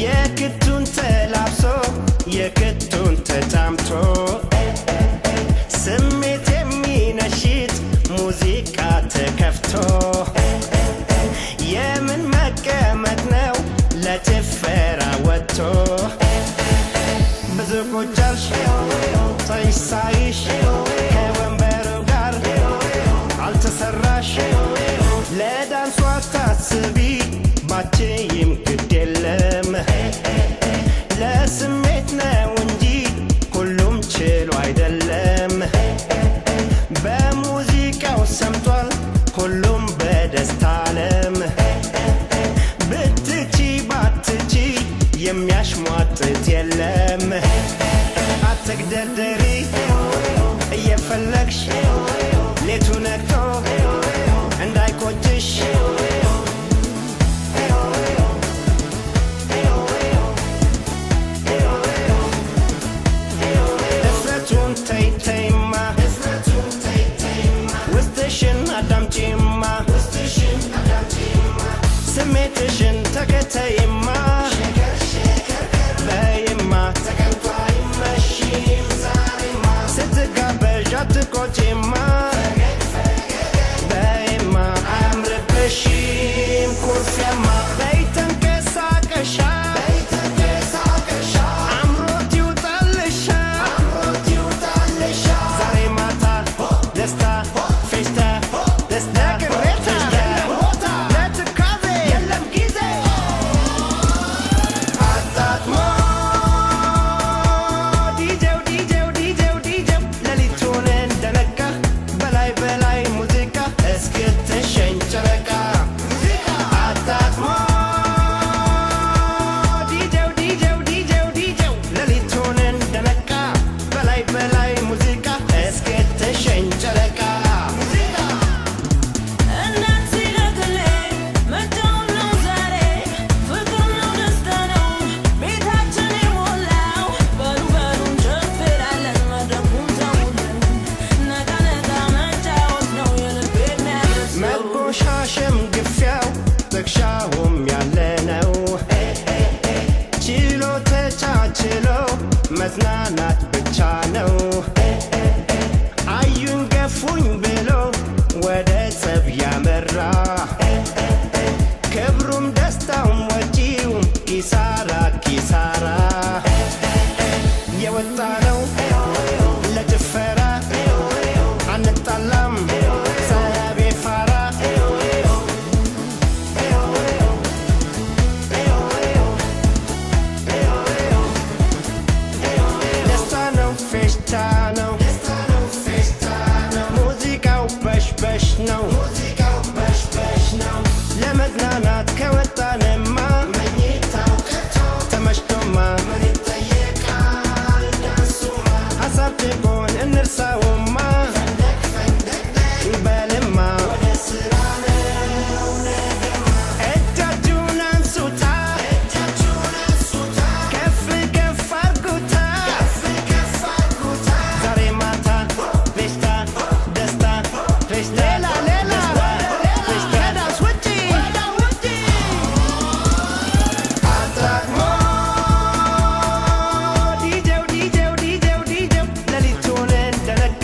የክቱን ተላብሶ የክቱን ተጫምቶ ስሜት የሚነሽጥ ሙዚቃ ተከፍቶ የምን መቀመጥ ነው ለጭፈራ ወጥቶ ብዙ ቁጫሽ ሳይሽ ከወንበሩ ጋር አልተሰራሽ ለዳንሷ ታስቢ ባችይም ግድ የለም ለስሜት ነው እንጂ ሁሉም ችሎ አይደለም በሙዚቃው ሰምቷል ሁሉም በደስታ ዓለም ብትቺ ባትቺ የሚያሽሟጥጥ የለም አትግደርደሪ እየፈለግሽ ሌቱ ነግቶ እንዳይቆጭሽ እፍረቱን ተይተይማ ውስጥሽን አዳምጪማ ስሜትሽን ተከተይማ በይማ ስትጋበዥ አትቆጪማ በይማ አያምርብሽም ኩርፊያማ በይ ተንቀሳቀሻ አምሮት ይውጣልሻ ዛሬ ማታ ደስታ ፌሽታ ደስታ ቅሬታ ለትካዜ የለም ጊዜ አጣጥሞ ዲጄው ሌሊቱን እንደነጋ በላይ በላይ ሙዚቃ እስክትሸኝ ጨረቃ አጣጥሞ ዲጄው ሌሊቱን እንደነጋ በላይ በላይ ሙዚቃ እስክትሸኝ ጨረቃ መጎሻሸም ግፊያው ጥቅሻውም ያለ ነው ችሎ ተቻችሎ መዝናናት ብቻ ነው አዩኝ ገፉኝ ብሎ ወደ ጸብ ያመራ ክብሩም ደስታውም ወጪውም ኪሳራ ኪሳራ የወጣ ነው ለጭፈራ አንጣላም ሰቤ ፋራ ደስታ ነው ፌሽታ ነው ሙዚቃው በሽበሽ ነው ለመዝናናት ከወጣንማ ተመሽቶማ ሀሳብ ጭቆን እንርሳውማ በልማ እጃችሁን አንሱታ ከፍ ከፍ አርጉታ ዛሬ ማታ ፌሽታ ደስታ ፌሽታ ሌላ ከዳስ ውጪ አጣጥሞ ዲጄው ሌሊቱን እንደነጋ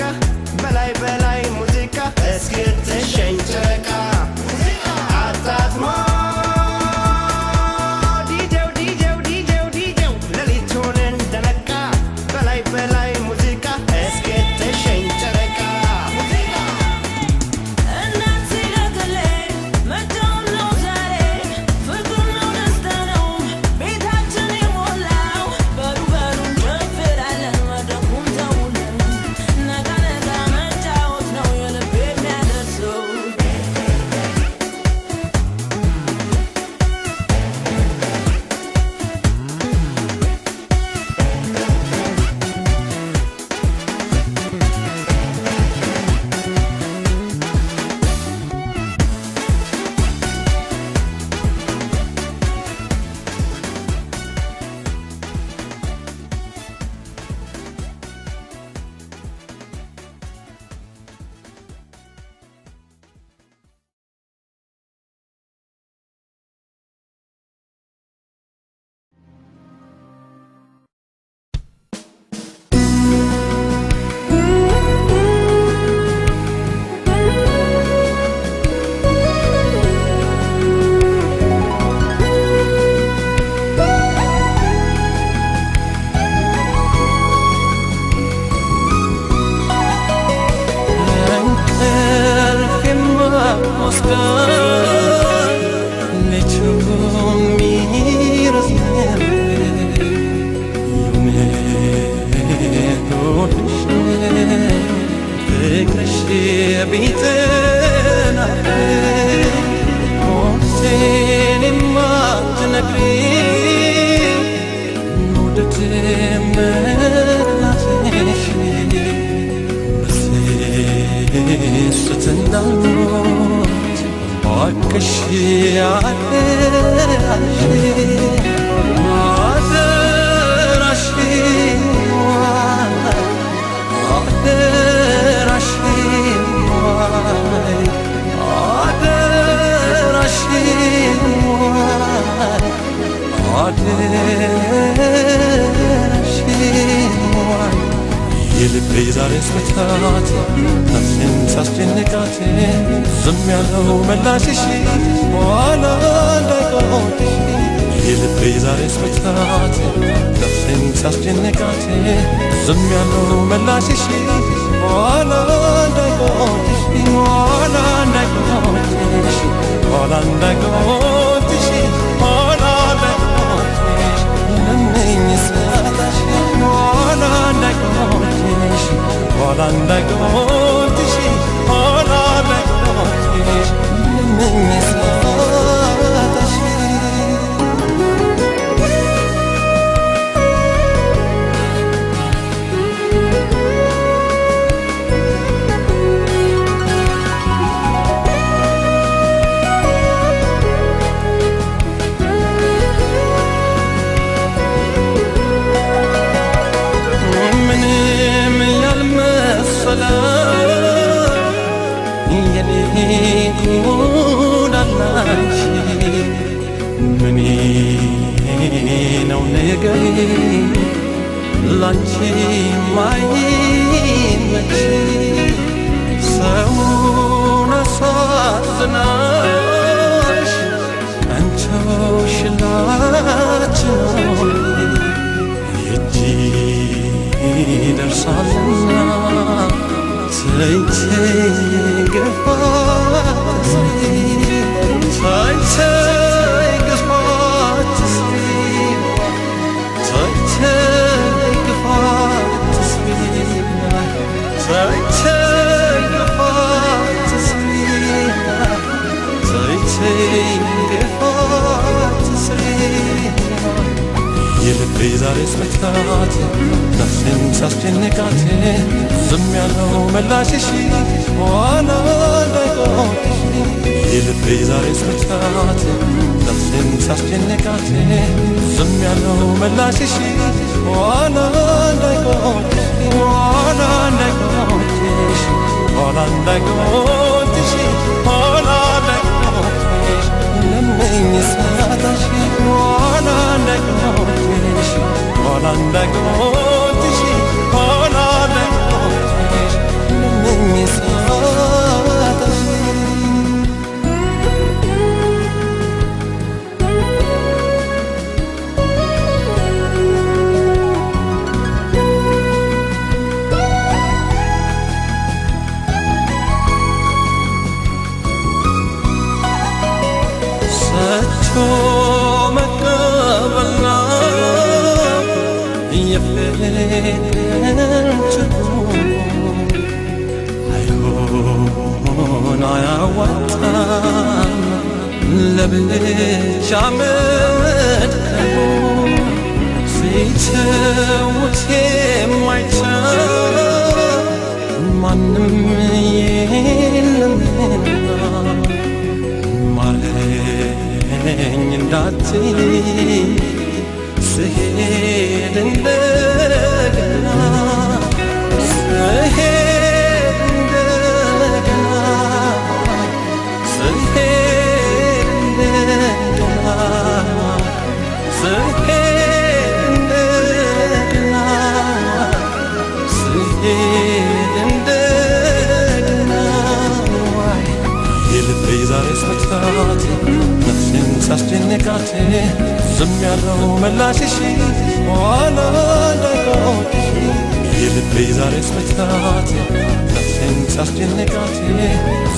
ሳስጨንቃት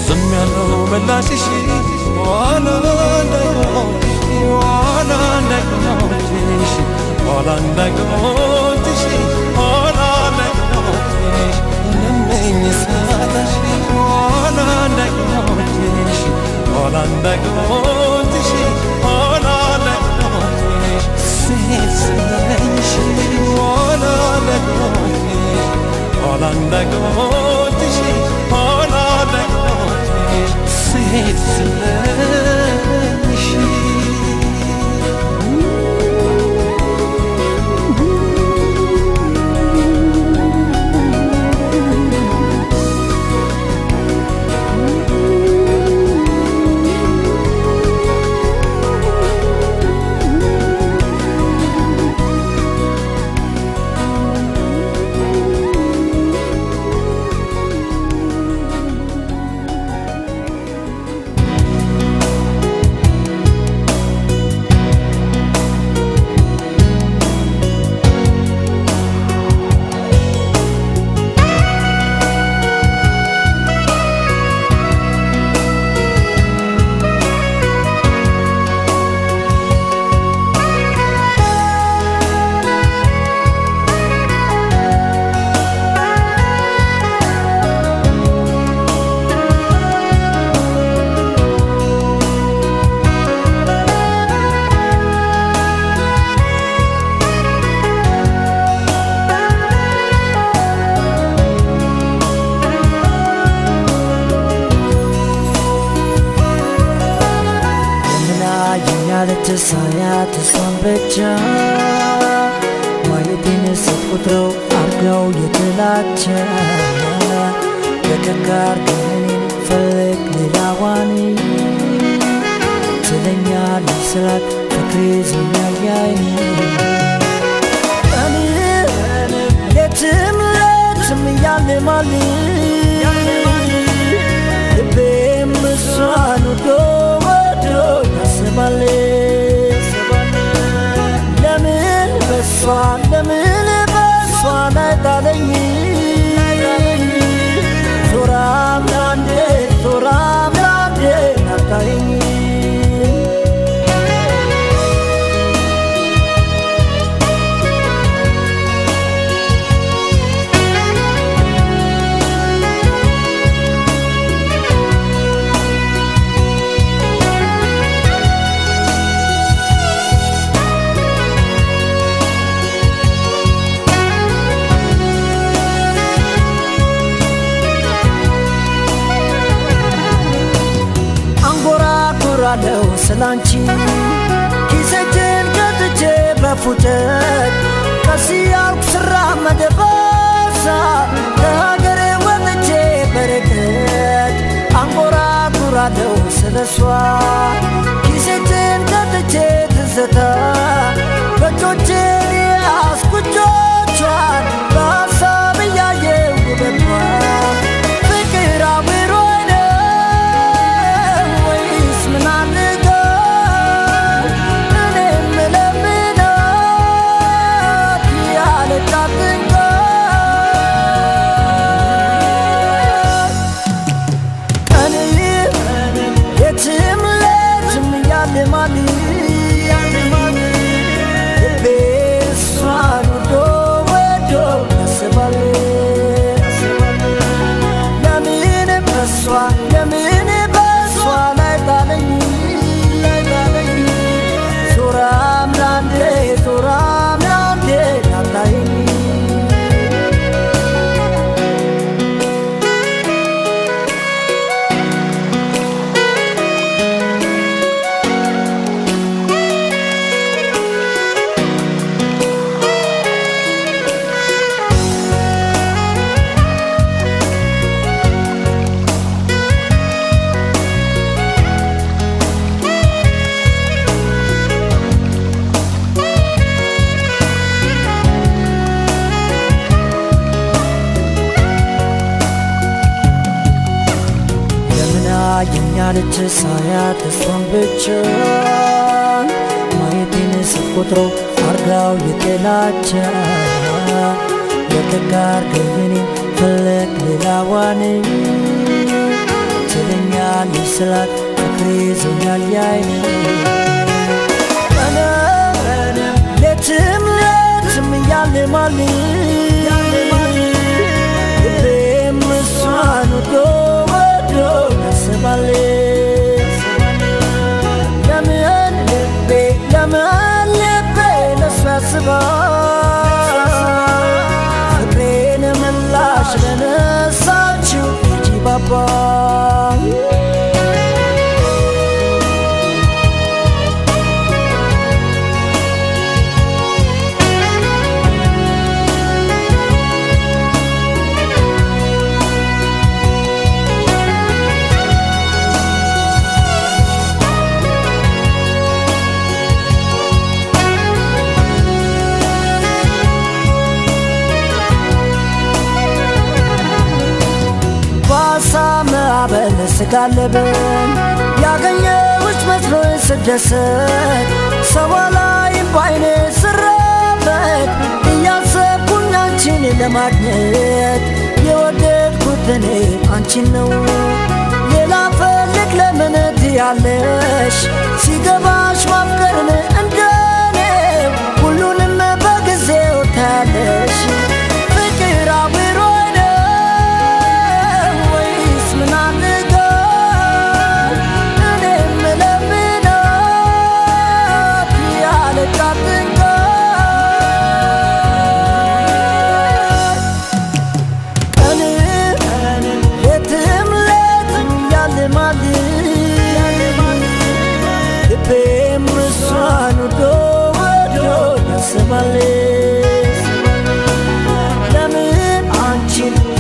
ዝም ያለው ምላሽሽ ኋላ እንዳይቆጭሽ ኋላ እንዳይቆጭሽ ኋላ እንዳይቆጭሽ ለምኝ ሳታሽ ኋላ እንዳይቆጭሽ ኋላ እንዳይቆጭሽ ኋላ እንዳይቆጭሽ ስሄድ ስለኝሽ ኋላ እንዳይቆጭሽ ኋላ እንዳይቆጭሽ ኋላ እንዳይቆጭሽ ስሄድ ስለኝሽ ሳያት እሷን ብቻ ማየቴን ስትቆጥረው አርገው የጥላቻ ለቀቃር ግን ፈልግ ሌላዋን ትለኛለች ስላት ፍቅሬ ዝኛያይ እኔ የትም ለትም ያልማል ልቤም እሷን ወዶ ያስባል ለምን በሷ ላይ ጣለኝ ዞራም ላንዴ ናታየኝ ለው ስላንቺ ኪሴችን ከትቼ በፉጨት ቀስያልኩ ስራመድ በሳ ለሀገሬ ወጥቼ በርቀት አንጎራጉራለው ስለሷ ኪሴችን ከትቼ ትዝታ በእጆቼን ያዝኩ እጆቿን በሀሳብ እያየው ውበቷን ፍቅር አብሮኝ ያለች ሳያት እሷን ብቻ ማየቴን ስትቆጥረው አርጋው የጥላቻ ለቀቃር ግን ፈለግ ሌላዋ እንኳን ትለኛለች ስላት ፍቅሬ ይዞኛል ያይን ሌትም ሌትም ያልማል ልቤም እሷን ወዶ ወዶ ያስባል ለምን ልቤ ለሷ ያስባል ፍቅሬን ምላሽ ለነሳችው ጂባባ ማዕበል ስጋለብን ያገኘሁሽ መስሎኝ ስደሰት ሰው ላይም ባይኔ ስራበት እያሰብኩኝ አንቺን ለማግኘት የወደድኩት እኔ አንቺን ነው ሌላ ፈልግ ለምን ትያለሽ ሲገባሽ ማፍቀርን እንደኔ ሁሉንም በጊዜው ታያለሽ ፍቅር አብሮ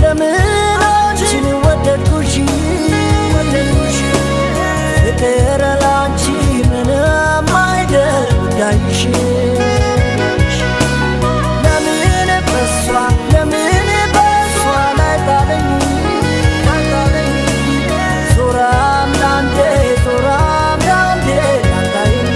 ለምን አንቺን ወደድኩሽ ፍቅር ላንቺ ምንም አይደል ጉዳይሽ ለምን በሷ ላይ ጣለኝ ዞራም ላንዴ ላንዳይኝ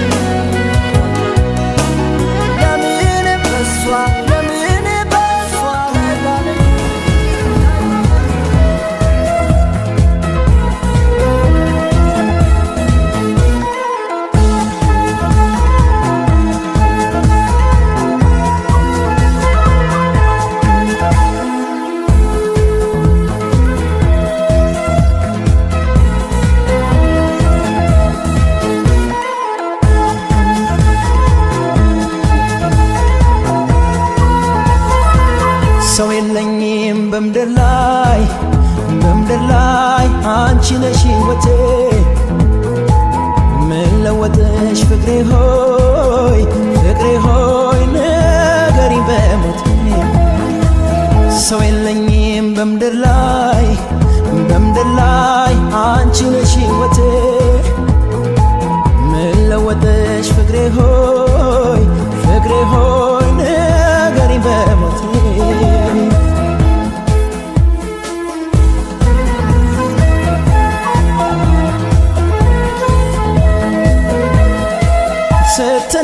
ሰው የለኝም በምድር ላይ አንቺ ነሽ ሕይወቴ ምን ለወጥሽ ፍቅሬ ሆይ ንገሪኝ በሞቴ ሰው የለኝም በምድር ላይ አንቺ ነሽ ሕይወቴ ምን ለወጥሽ ፍቅሬ ሆይ ንገሪኝ በሞቴ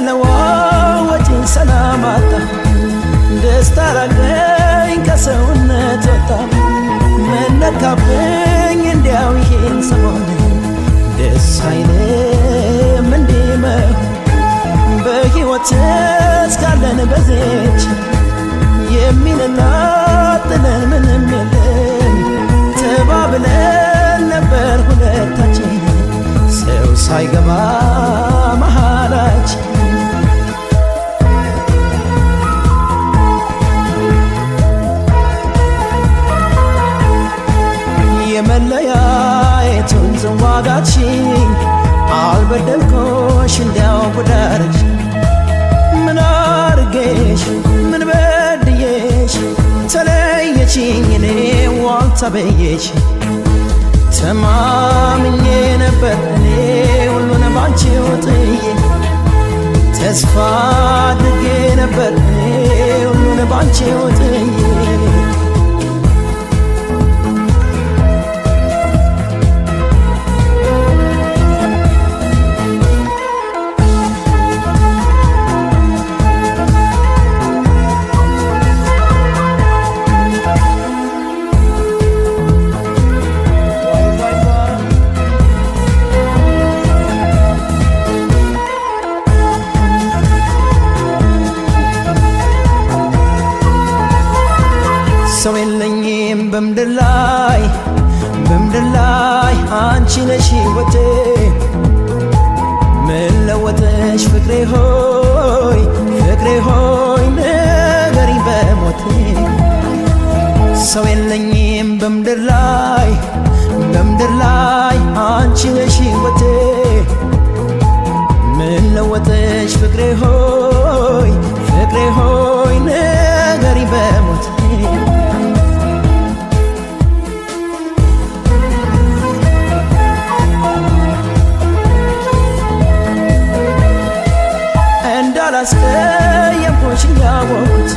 ስትለዋወጪኝ ሰላም አጣ ደስታ ራቀኝ ከሰውነት ወጣ መነካብኝ እንዲያው ይሄን ሰሞን ደስ አይልም እንዲመው በሕይወት እስካለን በዚች የሚንላጥለን ምንም የለም ተባብለን ነበር ሁለታችን ሰው ሳይገባ መሃላችን የመለያየቱን ዝዋጋችን አልበደልኩሽ እንዲያው ጉዳርሽ ምን አርጌሽ ምን በድዬሽ ተለየችኝ እኔ ዋልተበየሽ ተማምኜ ነበር እኔ ሁሉን ባንቺው ጥዬ ተስፋ አድርጌ ነበር እኔ ሁሉን ባንቺው ጥዬ የለኝም በምድር ላይ አንቺ ነሽ ሕይወቴ ምን ለወጠሽ ፍቅሬ ሆይ ንገሪኝ በሞቴ ሰው የለኝም በምድር ላይ አንቺ ነሽ ሕይወቴ ምን ለወጠሽ ፍቅሬ ሆይ ንገሪኝ በሞቴ እንዳላስቀየምኩሽ ያወቅሁት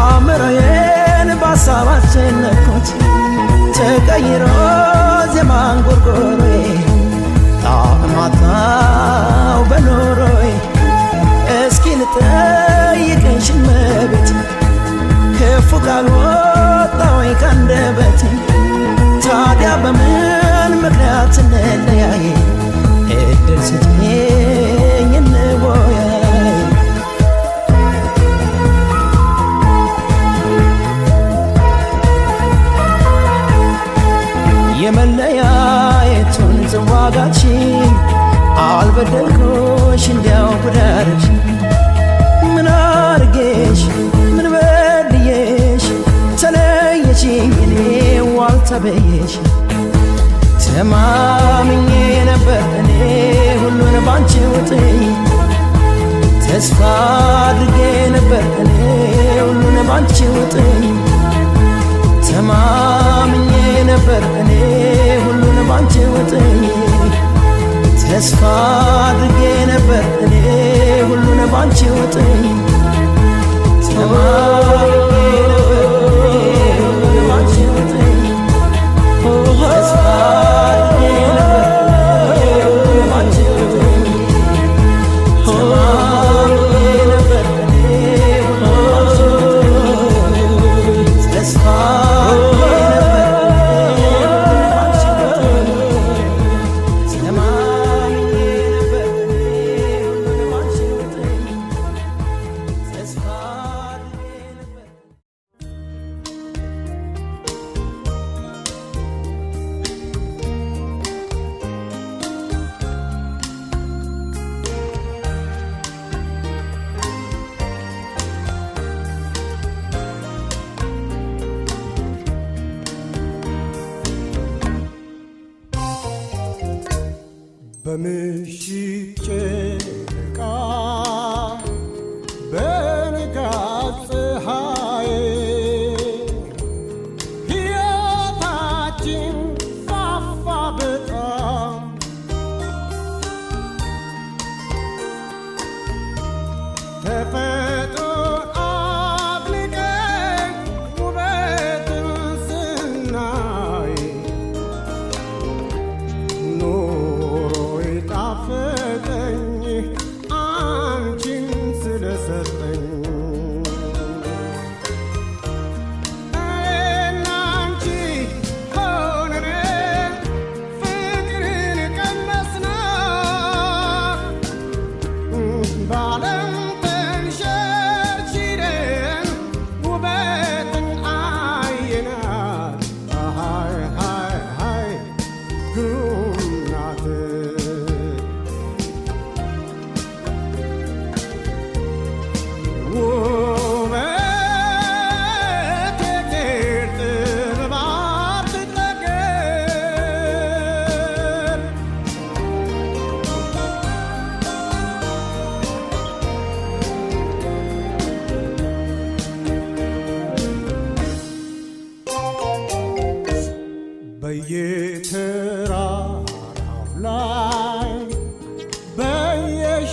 አእምሮዬን በሀሳብ አስጨነቅኩት ተቀይሮ ዜማን ጎርጎሮዬ ጣዕም አጣው በኖሮዬ እስኪ ልጠይቅሽ እመቤቴ ክፉ ቃል ወጣ ወይ ካንደበቴ ታዲያ በምን ምክንያት እንለያይ እድል ስጪኝ እንወያይ የመለያየቱን ጽዋጋችን አልበደልኩሽ እንዲያው ጉዳርሽ ምን አርጌሽ ምን በድዬሽ ተለየሽኝ እኔ ዋልተበየሽ ተማምኜ ነበር እኔ ሁሉን ባንቺ ውጥኝ ተስፋ አድርጌ ነበር እኔ ሁሉን ባንቺ ውጥኝ ተማምኜ ነበር እኔ ሁሉን ባንቺ ውጥኝ ተስፋ አድርጌ ነበር እኔ ሁሉን ባንቺ ውጥኝ ተማምኜ ነበር እኔ ሁሉን ባንቺ ውጥኝ ተስፋ አድርጌ ነበር እኔ ሁሉን ባንቺ ውጥኝ ተማምኜ ነበር እኔ ሁሉን ባንቺ ውጥኝ ተስፋ በምሽት ጨረቃ በንጋት ፀሐይ ሕይወታችን ፋፋ በጣም ተፈጥሮን አድንቀን ውበትን ስናይ ጣፈጠኝ አንቺን ስለሰጠኝ እኔና አንቺ ሆነን ፍቅርን ቀመስነው በዓለም ተንሸርሽረን ውበትን አየናት ሃይ ሃይ ሃይ ግሩም ናት በየተራራው ላይ በየሸንተረሩ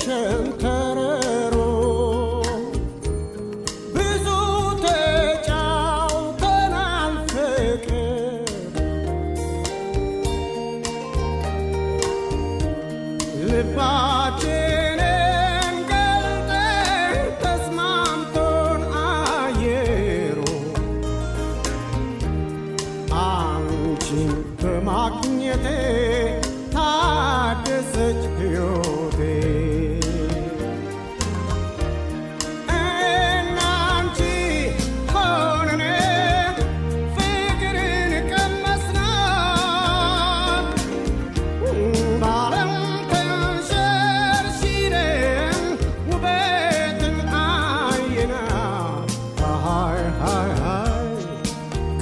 ብዙ ተጫውተናል ፍቅር ልባችንን ገልጠን ተስማምቶን አየሩ አንቺን በማግኘቴ ታደሰች ሕይወቴ እና አንቺ ሆነን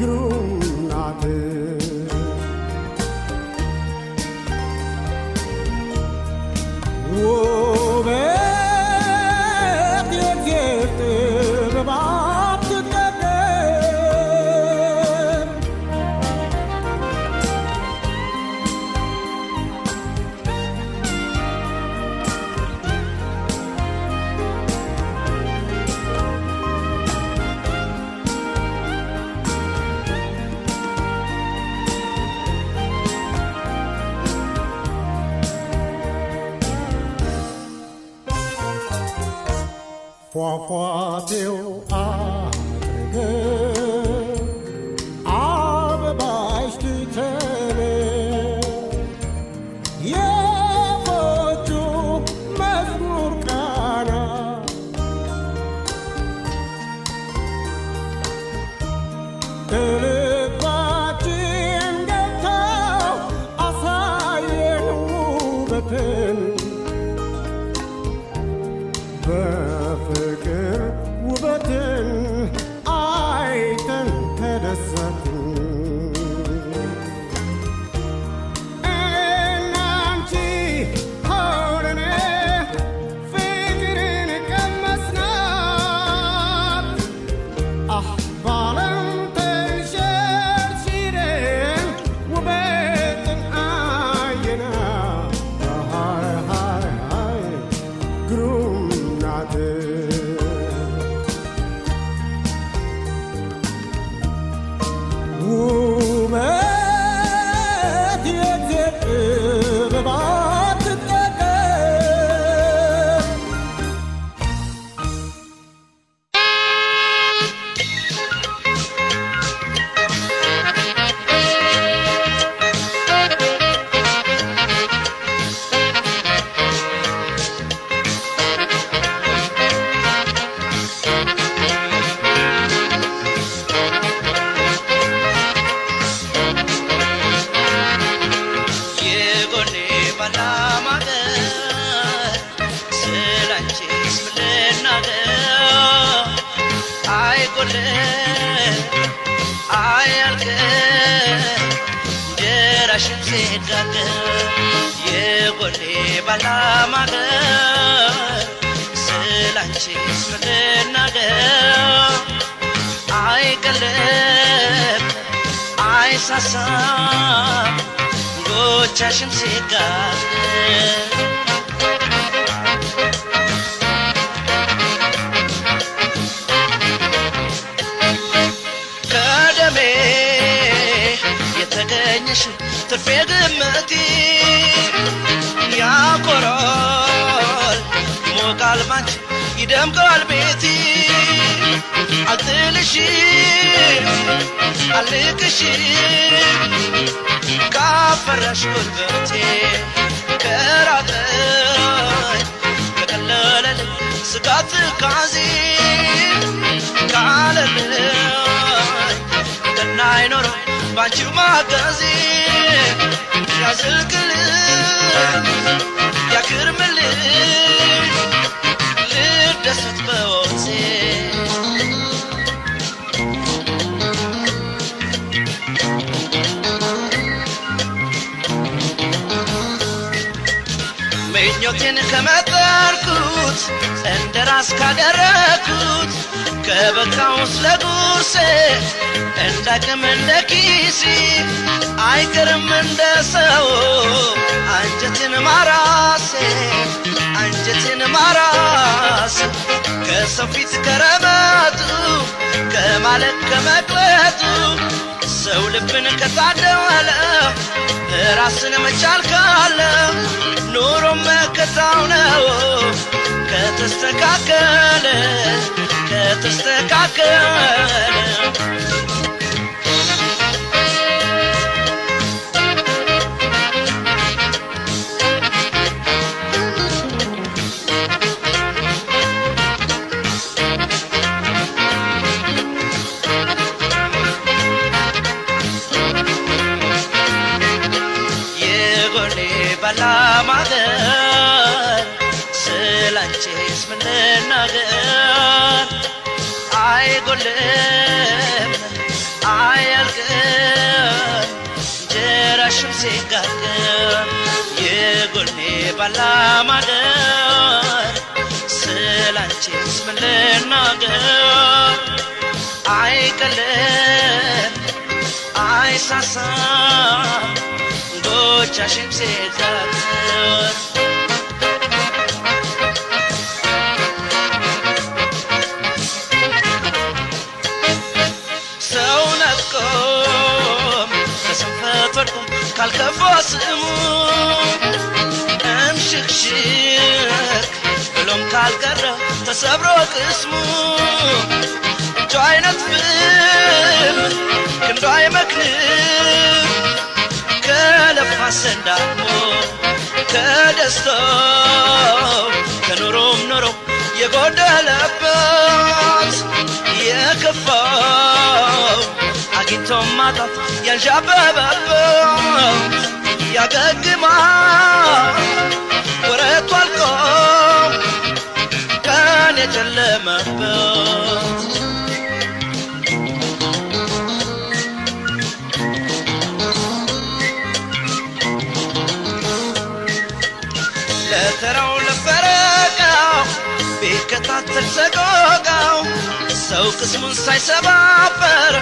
ግሩም ናት ውበት የእግዚአብሔር ጥበብ አትጠገብ ፏፏቴው አጠገብ አበባሽ ትተለይ የወፎቹ መዝሙር ቃና ልባችን ገብተው አሳየን ውበትን በፍቅር ውበትን አይተን ተደሰትን እናንቺ ሆነን ፍቅርን ቀመስናት ባለም ተንሸርሽረን ውበትን አየናት ሃይ ሃይ ሃይ ግሩም ናት ውበት የእግዚአብሔር ጥበብ አትጠገብ የጎኔ ባላማገር ስላንቺስ ምን ልናገር አይጎልም አያልቅም እንጀራሽም ሲጋገር የጎኔ ባላማገር ስላንቺስ ምን ልናገር አይቀልም አይሳሳም ጎቻሽም ሲጋገር ከደሜ የተገኘሽ ትርፌ ግምቴ ያኮራል ይሞቃል ባንቺ ይደምቃል ቤቴ አልጥልሽም አልቅሽም ካፈራሽ ጉልበቴ ከራቀኝ ከቀለለልኝ ስጋት ካዜ ካለልኝ ገና አይኖረው ባንቺው ማገዜ ያዝልቅልኝ ያክርምልኝ ልደሰት በወቅቴ ምኞቴን ከመጠርኩት እንደ ራስ ካደረኩት ከበቃው ስለ ጉርሴ እንዳቅም እንደ ኪሲ አይቀርም እንደ ሰው አንጀቴን ማራሴ አንጀቴን ማራሴ ከሰው ፊት ከረመጡ ከማለት ከመቅለጡ ሰው ልብን ከታደለ ራስን መቻል ካለ ኑሮ መከታው ነው ከተስተካከለ ከተስተካከለ ባላማገር ስላንቺስ ምን ልናገር አይጎልም አያ ሲጋገር የጎኔ ባላማደር ስላንቺስ ምን ልናገር አይቀልም አይሳሳም ጎቻሽም ሲጋገር ካልከፋ ስሙ እምሽክሽክ ብሎም ካልቀረ ተሰብሮ ቅስሙ እጁ አይነጥፍም ክንዱ አይመክንም ከለፋ ሰንዳሞ ከደስታው ከኑሮም ኑሮ የጎደለበት የከፋው አግኝቶ ማጣት ያንዣበበበት ያገግማል ወረቱ አልቆ ቀን የጨለመበት ለተራው ለፈረቃው ቢከታተል ሰቆቃው ሰው ቅስሙን ሳይሰባበር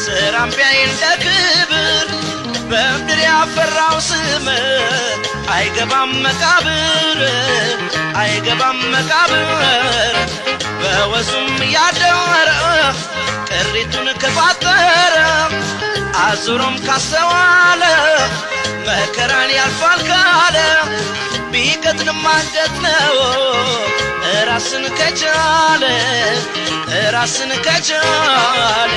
ስራም ቢያይ እንደ ክብር በምድር ያፈራው ስም አይገባም መቃብር አይገባም መቃብር በወዙም ያደረ ቅሪቱን ከፋጠረ አዙሮም ካስተዋለ መከራን ያልፋል ካለ ቢቀጥንም አንገት ነው ራስን ከቻለ ራስን ከቻለ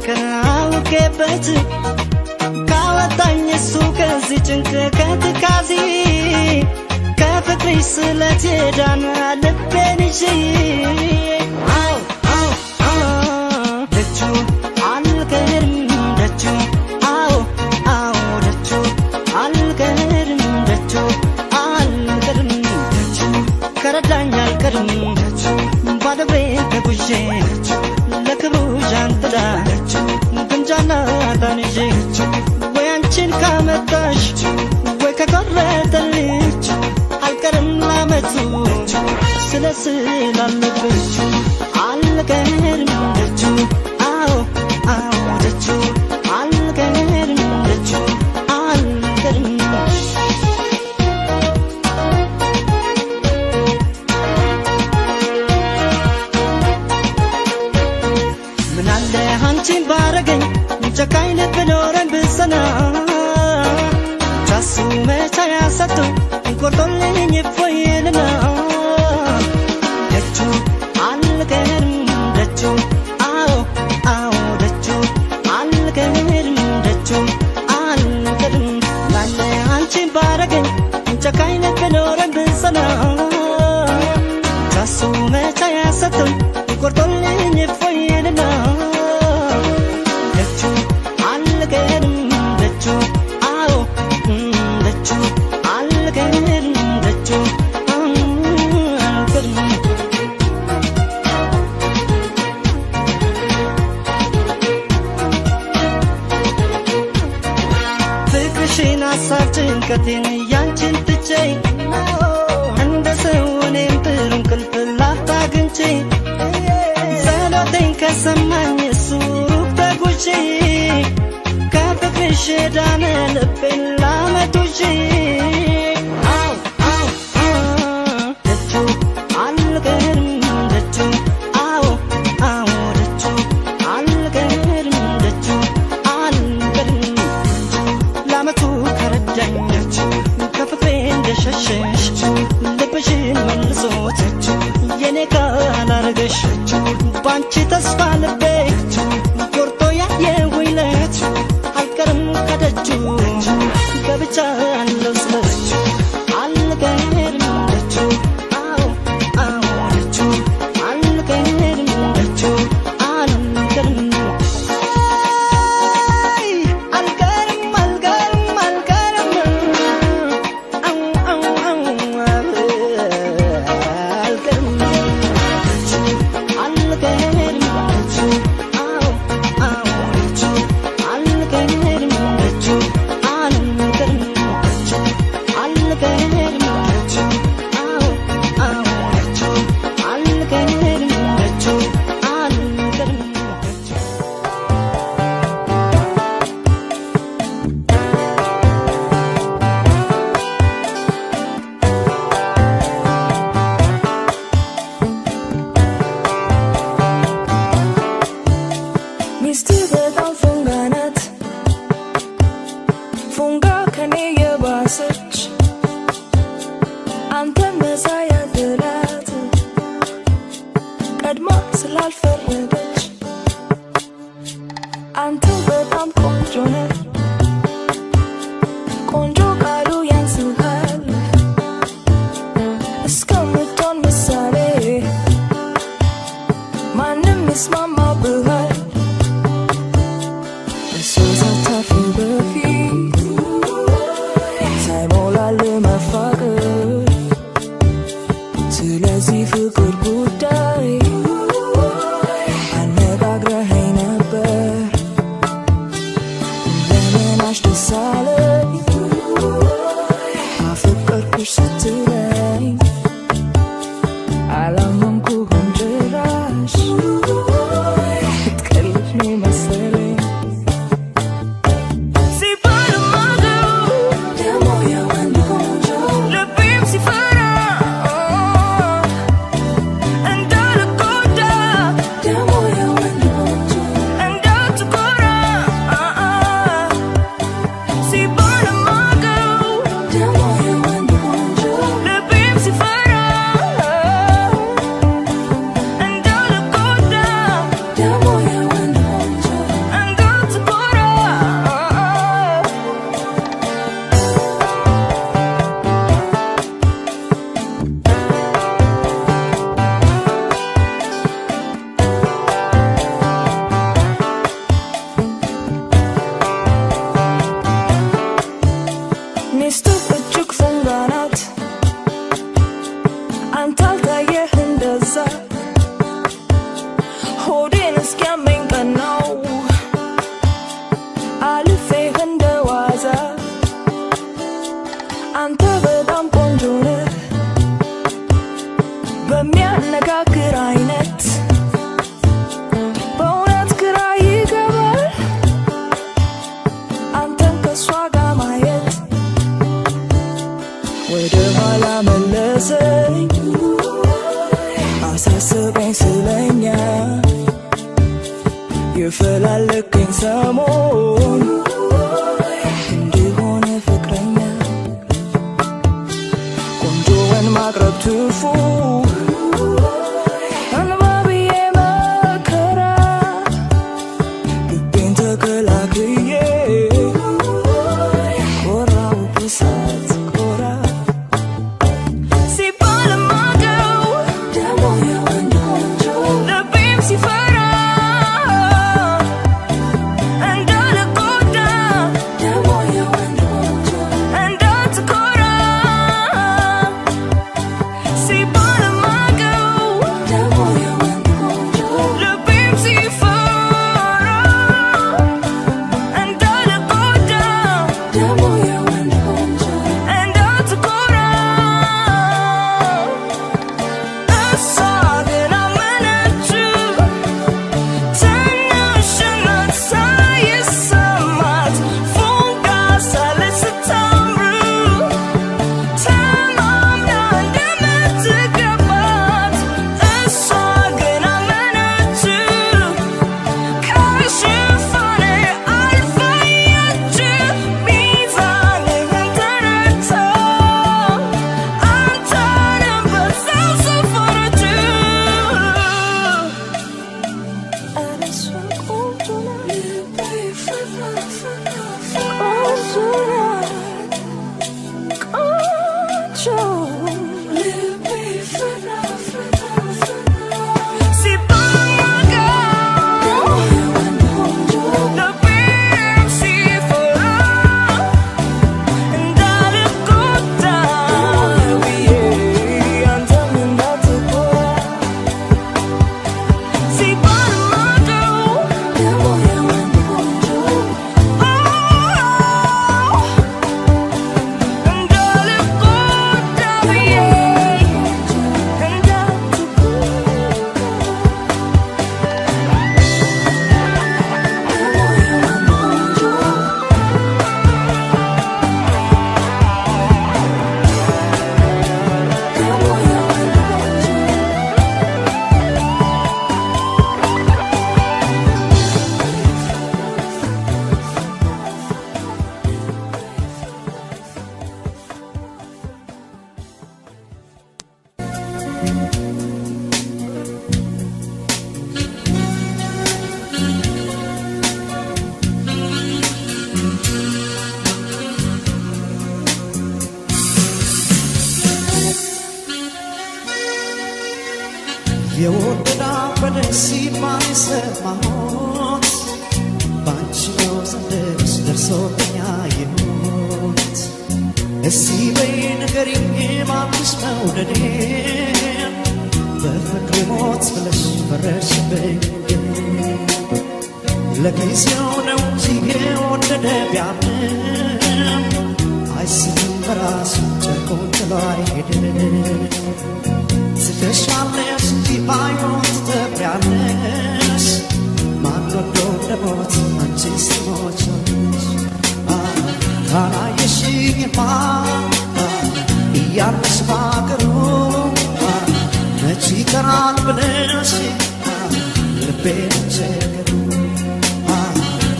ጨከናውቄበት ካወጣኝ እሱ ከዚህ ጭንቅ ከትካዜ ከፍቅርሽ ስለት የዳነ ልቤን ይዤ አው አው ደጁ አልቀርም ደጁ አው አው ደጁ አልቀርም ደጁ አልቀርም ደጁ ከረዳኝ አልቀርም ደጁ ባደብሬ ተጉዤ ለክብሩ ጃንጥላ ግምጃና ታንዤ ወይ አንቺን ካመጣሽ ወይ ከቆረጠልሽ አልቀርም ላመቱ ስለስላለብሽ አልቀርም ደጁ አዎ አዎ ደጁ አልቀርም ደጁ አልቀርም ምናለ አንቺን ባረገኝ ጨካኝ ልብ ኖረኝ ብሰና ቻሱ መቻ ያሰጡ ቆርጦልኝ እፎይልና ደጁ አለ ሀሳብ ጭንቀቴን ያንቺን ትቼ እንደ ሰው እኔም ጥሩ እንቅልፍ ላፍታ አግኝቼ ጸሎቴን ከሰማኝ እሱ ሩቅ ተጉዤ ከፍቅርሽ ዳነ ልቤን ላመጡሽ ደጁ አልቀርም ደጁ አዎ ደጁ አልቀርም ደጁ አልቀርም ላመቱ ከረዳኝ ከፍቅሬ እንደሸሸሽ ልብሽን መልሶት የኔ ካላረገሽ ባንቺ ተስፋ ልቤ ቆርጦ ያየሁኝ ለት አልቀርም ከደጁ ገብቻለሁ ስለች አልቀርም ደጁ አዎ ደጁ አልቀርም ደጁ አልቀርም የፈላለከኝ ሰሞን እንዲሆነ ፍቅረኛ ቆንጆውን ማቅረብ ትርፉ አንባብዬ መከራ ልቤን ተከላክዬ ኮራው ብሳት ኮራ ሲባል ማገው ደሞ የወንድ ቆንጆ ልቤም ሲፈራ የወደዳበደ ሲባል የሰማሁት ባንቺ ነው ዘንድሮስ ደርሶብኝ አየሁት። እስቲ በይ ንገሪኝ እባክሽ መውደዴን በፍቅር ሞት ብለሽ ፈረድሽብኝ። ለጊዜው ነው እንጂ የወደደ ቢያምንም አይስትም በራሱ ጨርቁን ጥሎ አይሄድም። ትተሻለሽ እንጂ ባይሆን ትተብሪያለሽ ማን ወዶ እንደሞት አንቺስ ትሞቻለሽ። ካላየሽኝማ እያለሽ ባገሩ መች ይቀራል ብለሽ ልቤ ቸገሩ።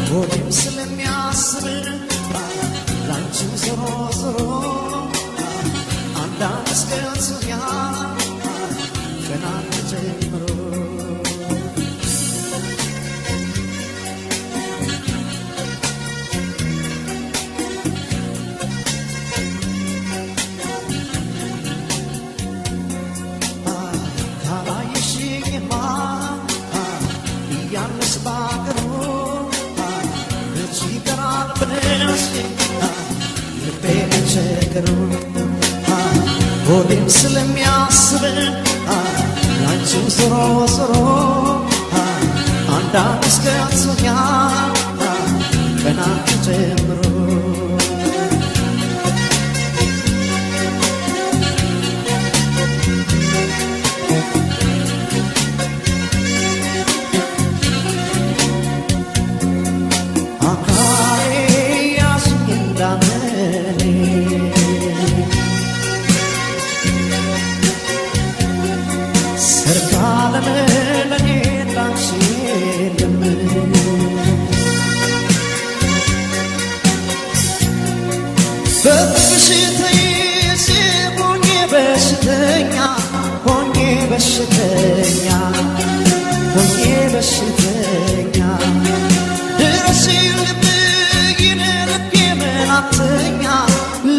ሆዴም ስለሚያስብ ላንቺም ዞሮ ዞሮ አንዳንድ እስከንሱኛል ገና ተጀምሮ። ካላየሽኝማ እያለሽ ባገሩ መች ይቀራል ብለሽ ልቤ ቸገሩ። ሆዴም ስለሚያስብ ላንቺም ዞሮ ዞሮ አንዳንድ እስከንሱኛል ገና ተጀምሮ። አካሌ ያዝኝ እንዳመሌ ሰርካለም ለኔ ላንቺ የለም። በፍቅርሽ ተይዤ ሆኜ በሽተኛ ሆኜ በሽተኛ ሆኜ በሽተኛ ድረሽልኝ ብዬሽ ልቤ መላተኛ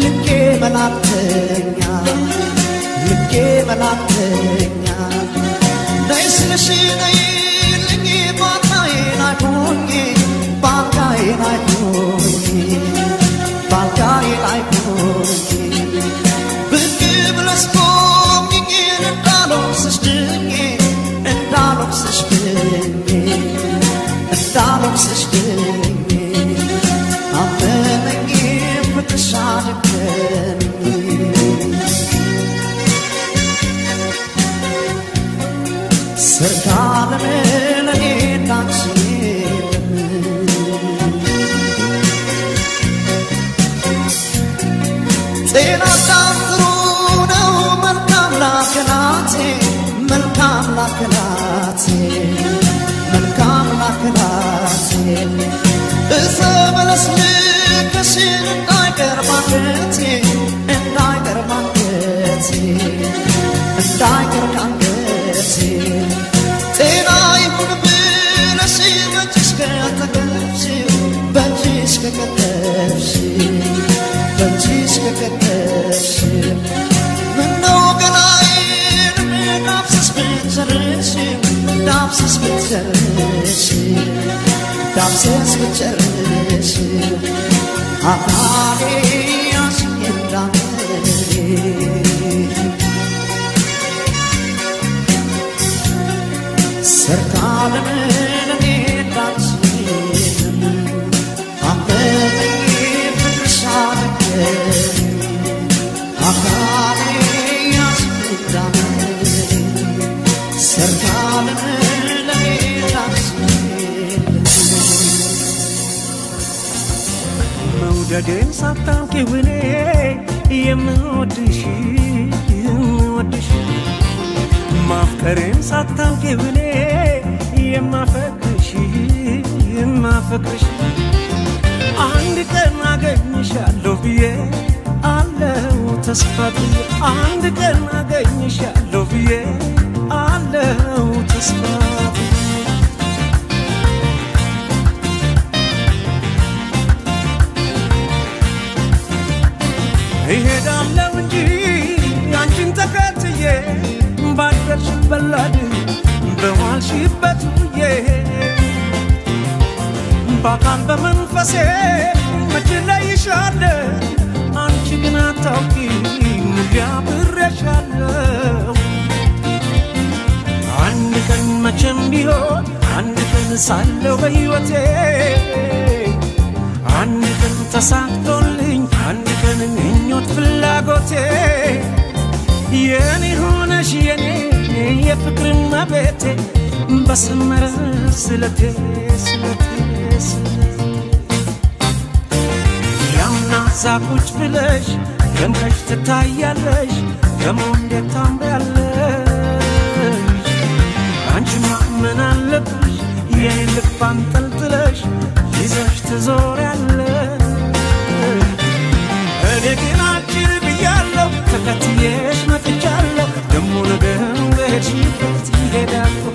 ልቤ መላተኛ ልቤ መላተኛ ነይ ስልሽ ነይልኝ ባልጋዬ ላይ ሆኜ ባልጋዬ ላይ ሆኜ ባልጋዬ ላይ ሆኜ ብቅ ብለሽ ቆምኝ እንዳልወቅስሽ ድኜ እንዳልወቅስሽ ድኜ እንዳልወቅስሽ ድኜ አመመኝ ፍቅርሽ አደከመኝ። ሰርካለም ለኔ ላንቺ የለም። ጤና ጥሩ ነው መልካም ላከናቴ መልካም ላከናቴ መልካም ላከናቴ እሰ በለስ ልከሽን እንዳይቀር ማንገቴ እንዳይቀር ማንገቴ እንዳይቀር ካንገቴ ጤና ይሁን ብለሽ በእጅሽ ከተከተፍሽ በእጅሽ ከከተፍሽ በእጅሽ ከከተፍሽ ምነው ገላዬን ዳብሰሽ ብትጨርሽ ዳብሰሽ ብትጨርሽ ዳብሰሽ ብትጨርሽ አካሌ ያዝኝ እንዳመሌ ሰርካለም ለኔ ላንቺ የለም። አመመኝ ፍቅርሽ አደከመኝ አካሌ ያዝኝ እንዳመሌ ሰርካለም ለኔ ላንቺ የለም። መውደዴን ሳታውቂው እኔ የምወድሽ የምወድሽ ማፍቀሬን ሳታውቂው እኔ የማፈቅርሽ የማፈቅርሽ አንድ ቀን አገኝሻለሁ ብዬ አለው ተስፋ ብዬ አንድ ቀን አገኝሻለሁ ብዬ አለው ተስፋ እሄዳለሁ እንጂ አንቺን ተከትዬ ባደርሽ በላድ በዋልሽበት ውዬ በአካል በመንፈሴ መች እለይሻለሁ አንቺ ግን አታውቂም ሊያብሬሻለሁ አንድ ቀን መቼም ቢሆን አንድ ቀን ሳለሁ በሕይወቴ አንድ ቀን ተሳክቶልኝ አንድ ቀን ምኞት ፍላጎቴ የኔ ሆነሽ የኔ የፍቅር እመቤቴ በሰመረ ስለቴ ያምና ዛቁጭ ብለሽ ደምቀሽ ትታያለሽ ደሞ እንዴት ታምሪያለሽ አንቺማ ምን አለብሽ የኔ ልብ አንጠልጥለሽ ይዘሽ ትዞሪያለሽ እኔ ግን አልችል ብያለሁ ተከትዬሽ መጥቻለሁ ደሞ ነገር በሄድሽበት ይሄዳለሁ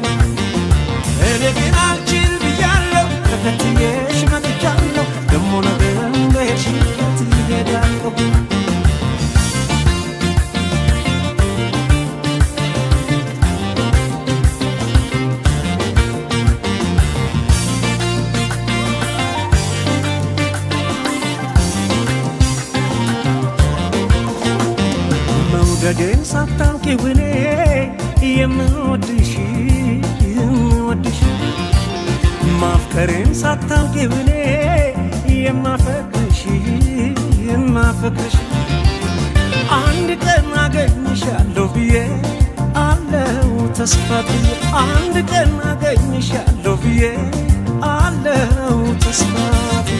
እኔ ግን አልችል ብያለሁ ተከትዬሽ መጥቻለሁ ደሞ ነገር በሄድሽበት ይሄዳለሁ መውደዴን ሳታውቂው እኔ የምወድሽ ማፍቀሬን ሳታውቂው እኔ የማፈቅርሽ አንድ ቀን አገኝሻለሁ ብዬ አለው ተስፋ ብዬ አንድ ቀን አገኝሻለሁ ብዬ አለው ተስፋ ብዬ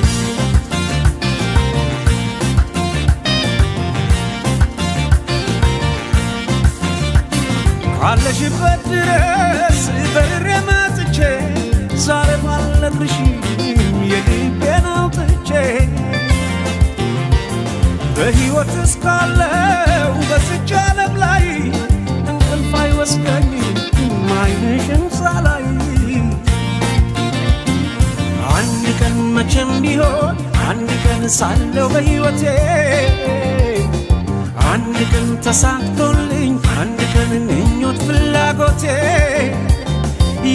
ካለሽበት ድረስ በርሬ መጥቼ ዛሬ ባልነግርሽም የልቤን አውጥቼ በሕይወት እስካለው በዚች ዓለም ላይ እንቅልፍ አይወስደኝም ዓይንሽን ሳላይ አንድ ቀን መቼም ቢሆን አንድ ቀን ሳለው በሕይወቴ አንድ ቀን ተሳክቶልኝ አንድ ቀን ምኞት ፍላጎቴ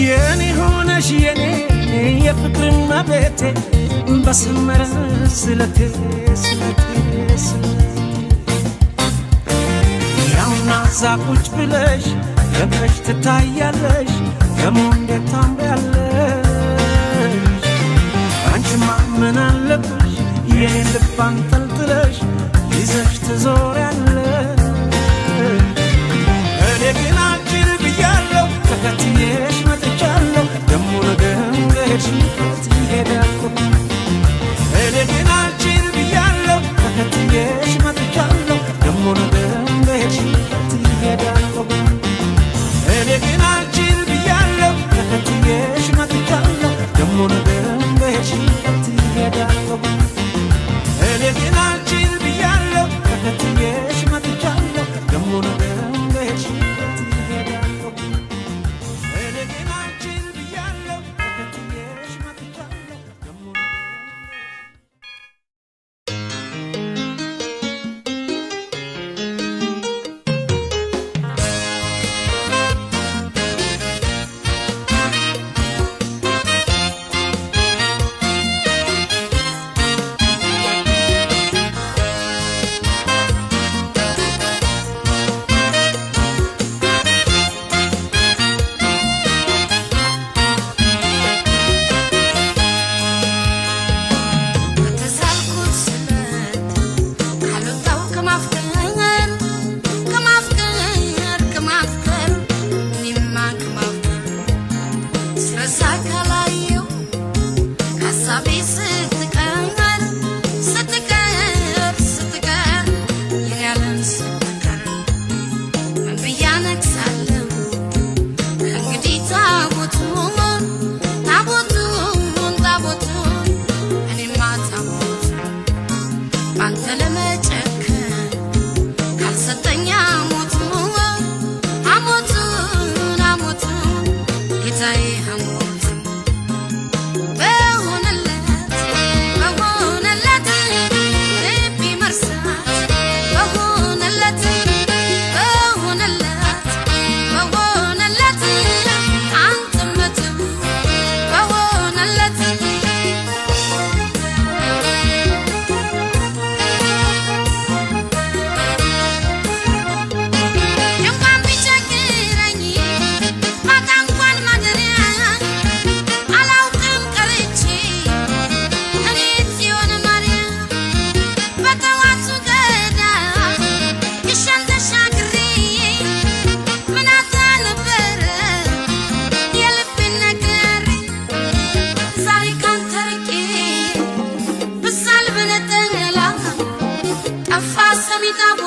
የኔ ሆነሽ የኔ የፍቅር እመቤቴ በሰመረ ስለቴ ያውና ዛቁጭ ብለሽ ደምቀሽ ትታያለሽ ደሞ እንዴት ታምሪያለሽ አንቺማ ምን አለብሽ የኔ ልብ አንጠልጥለሽ ይዘሽ ትዞሪያለሽ እኔ ግን አልችል ብያለሁ ተከትዬሽ መጥቻለሁ ደሞ ነገር በሄድሽበት ይሄዳለሁ እኔ ግን አልችል ብያለሁ ተከትዬሽ መጥቻለሁ ደሞ ነገር በሄድሽበት ይሄዳለሁ እኔ ግን አልችል ብያለሁ ተከትዬሽ መጥቻለሁ ደሞ ነገር በሄድሽበት ይሄዳለሁ እኔ ግን አልችል ብያለሁ ተከትዬሽ መጥቻለሁ ደሞ ነገር በሄድሽበት ይሄዳለሁ እኔ ግን አልችል ብያለሁ ተከትዬሽ መጥቻለሁ ደሞ ቢጠፉ